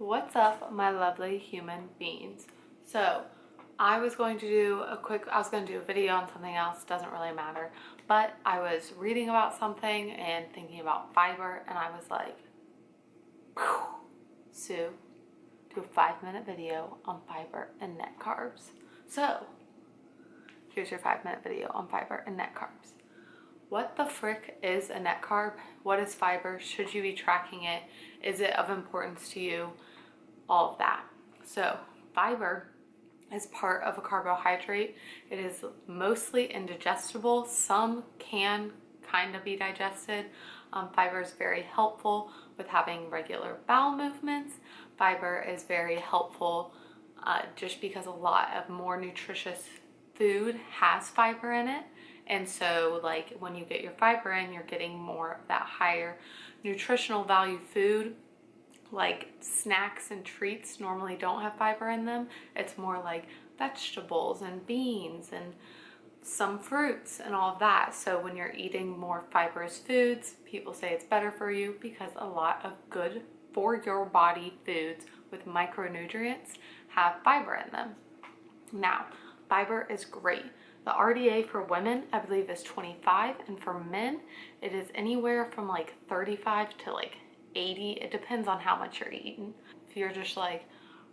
What's up, my lovely human beings? So I was going to do a video on something else, doesn't really matter, but I was reading about something and thinking about fiber, and I was like, Sue, do a 5-minute video on fiber and net carbs. So here's your 5-minute video on fiber and net carbs. What the frick is a net carb? What is fiber? Should you be tracking it? Is it of importance to you? All of that. So fiber is part of a carbohydrate. It is mostly indigestible. Some can kind of be digested. Fiber is very helpful with having regular bowel movements. Fiber is very helpful just because a lot of more nutritious food has fiber in it. And so like when you get your fiber in, you're getting more of that higher nutritional value food. Like snacks and treats normally don't have fiber in them. It's more like vegetables and beans and some fruits and all of that. So when you're eating more fibrous foods, people say it's better for you because a lot of good for your body foods with micronutrients have fiber in them. Now, fiber is great. The RDA for women, I believe, is 25, and for men, it is anywhere from like 35 to like 80. It depends on how much you're eating. If you're just like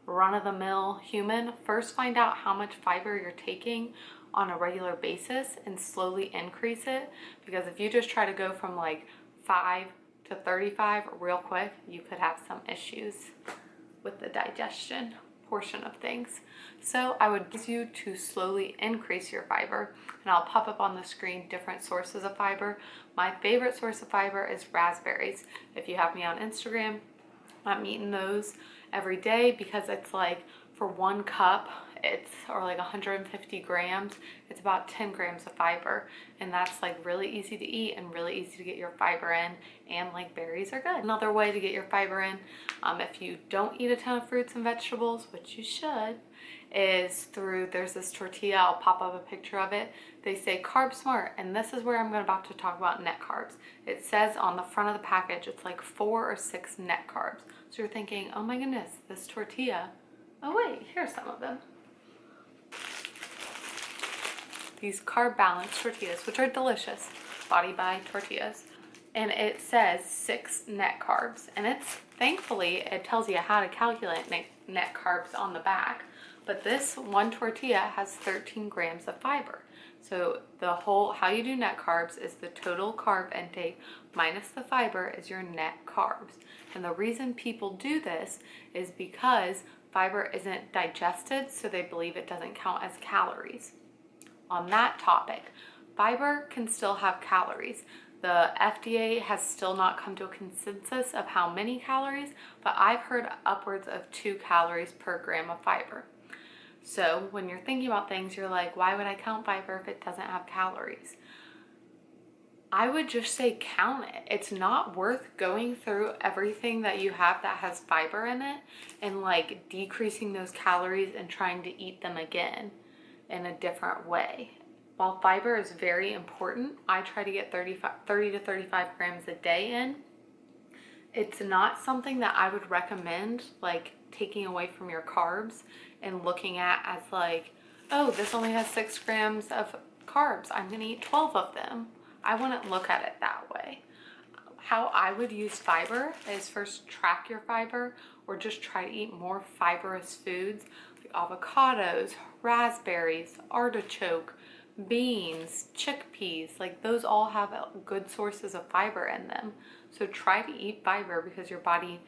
run-of-the-mill human, first find out how much fiber you're taking on a regular basis and slowly increase it, because if you just try to go from like 5 to 35 real quick, you could have some issues with the digestion portion of things. So I would advise you to slowly increase your fiber, and I'll pop up on the screen different sources of fiber. My favorite source of fiber is raspberries. If you have me on Instagram, I'm eating those every day because it's like for 1 cup, or like 150 grams, it's about 10 grams of fiber, and that's like really easy to eat and really easy to get your fiber in, and like berries are good. Another way to get your fiber in, if you don't eat a ton of fruits and vegetables, which you should, is there's this tortilla. I'll pop up a picture of it. They say Carb Smart, and this is where I'm about to talk about net carbs. It says on the front of the package it's like 4 or 6 net carbs. So you're thinking, oh my goodness, this tortilla, oh wait, here's some of them. These carb balanced tortillas, which are delicious, Body by tortillas, and it says 6 net carbs, and thankfully it tells you how to calculate net carbs on the back, but this one tortilla has 13 grams of fiber. So how you do net carbs is the total carb intake minus the fiber is your net carbs. And the reason people do this is because fiber isn't digested, so they believe it doesn't count as calories. On that topic, fiber can still have calories. The FDA has still not come to a consensus of how many calories, but I've heard upwards of 2 calories per gram of fiber. So when you're thinking about things, you're like, why would I count fiber if it doesn't have calories? I would just say count it. It's not worth going through everything that you have that has fiber in it and like decreasing those calories and trying to eat them again in a different way. While fiber is very important, I try to get 30 to 35 grams a day in. It's not something that I would recommend like taking away from your carbs and looking at as like, oh, this only has 6 grams of carbs, I'm gonna eat 12 of them. I wouldn't look at it that way. How I would use fiber is first track your fiber, or just try to eat more fibrous foods like avocados, raspberries, artichoke, beans, chickpeas. Like those all have good sources of fiber in them. So try to eat fiber because your body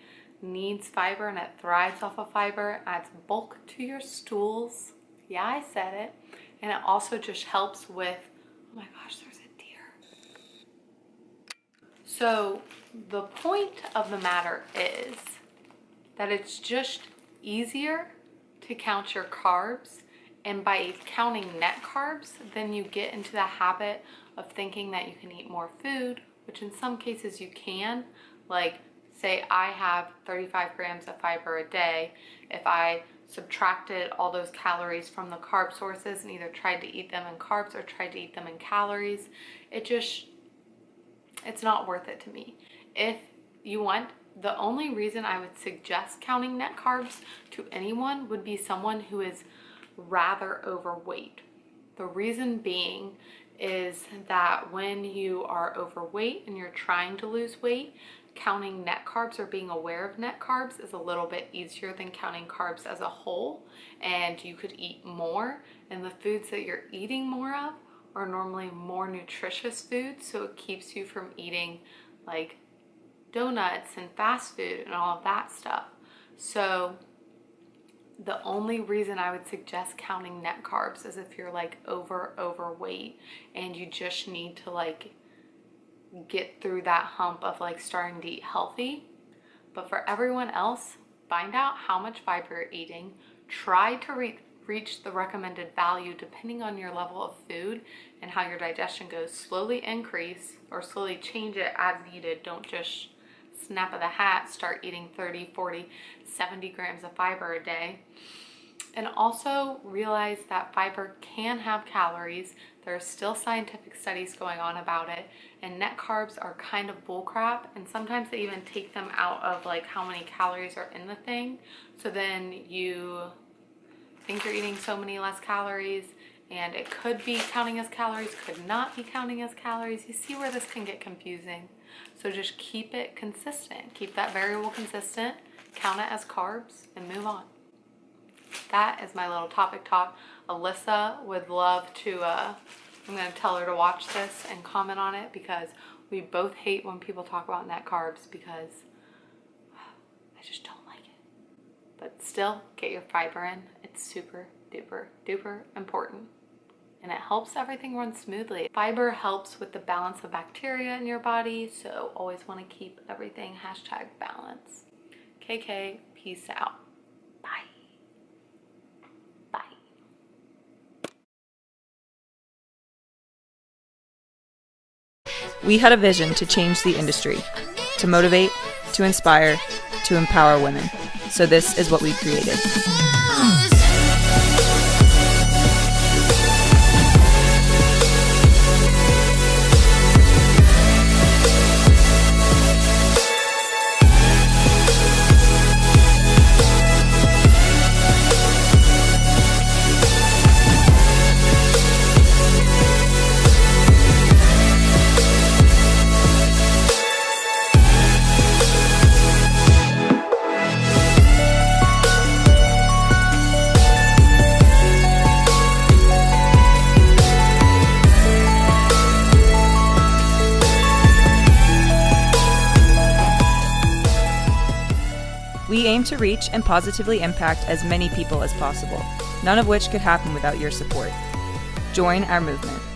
needs fiber and it thrives off of fiber. It adds bulk to your stools. Yeah, I said it. And it also just helps with, oh my gosh, there's a deer. So the point of the matter is that it's just easier to count your carbs, and by counting net carbs, then you get into the habit of thinking that you can eat more food, which in some cases you can. Like say I have 35 grams of fiber a day. If I subtracted all those calories from the carb sources and either tried to eat them in carbs or tried to eat them in calories, it's not worth it to me. If you want the only reason I would suggest counting net carbs to anyone would be someone who is rather overweight. The reason being is that when you are overweight and you're trying to lose weight, counting net carbs or being aware of net carbs is a little bit easier than counting carbs as a whole, and you could eat more, and the foods that you're eating more of are normally more nutritious foods, so it keeps you from eating like donuts and fast food and all of that stuff. So the only reason I would suggest counting net carbs is if you're like overweight and you just need to like get through that hump of like starting to eat healthy. But for everyone else, find out how much fiber you're eating, try to reach the recommended value depending on your level of food and how your digestion goes. Slowly increase or slowly change it as needed. Don't just snap of the hat start eating 30, 40, 70 grams of fiber a day. And also realize that fiber can have calories. There are still scientific studies going on about it, and net carbs are kind of bullcrap, and sometimes they even take them out of like how many calories are in the thing. So then you think you're eating so many less calories, and it could be counting as calories, could not be counting as calories. You see where this can get confusing. So just keep it consistent. Keep that variable consistent, count it as carbs, and move on. That is my little topic talk. Alyssa would love to, I'm going to tell her to watch this and comment on it, because we both hate when people talk about net carbs because I just don't like it. But still, get your fiber in. It's super duper duper important. And it helps everything run smoothly. Fiber helps with the balance of bacteria in your body, so always want to keep everything #balance. KK, peace out. Bye. Bye. We had a vision to change the industry, to motivate, to inspire, to empower women. So this is what we created. We aim to reach and positively impact as many people as possible, none of which could happen without your support. Join our movement.